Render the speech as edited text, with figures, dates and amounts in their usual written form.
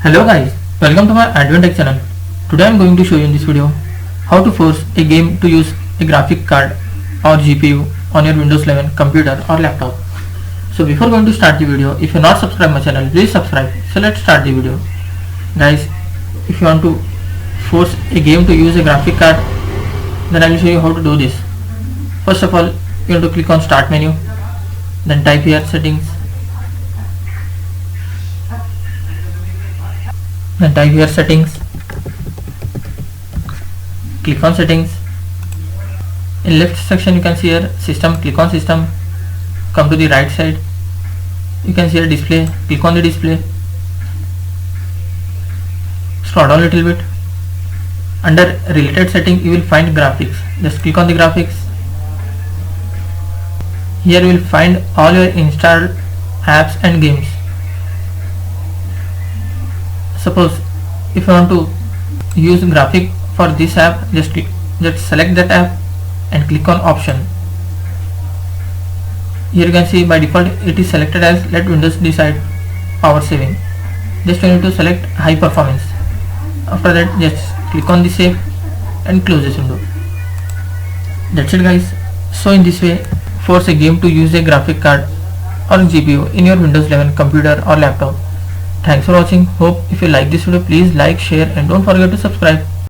Hello guys, welcome to my AndWin Tech channel. Today I am going to show you in this video how to force a game to use a graphic card or GPU on your Windows 11 computer or laptop. So before going to start the video, if you are not subscribed my channel, please subscribe. So let's start the video. Guys, if you want to force a game to use a graphic card, then I will show you how to do this. First of all, you have to click on start menu, then type here settings, then type here settings, click on settings. In left section you can see here system, click on system, come to the right side, you can see here display, click on the display, scroll down a little bit. Under related setting you will find graphics, just click on the graphics. Here you will find all your installed apps and games. Suppose if you want to use graphic for this app, just select that app and click on option. Here you can see by default it is selected as let Windows decide power saving. Just you need to select high performance. After that just click on the save and close this window. That's it guys. So in this way force a game to use a graphic card or GPU in your Windows 11 computer or laptop. Thanks for watching. Hope if you like this video, please like, share and don't forget to subscribe.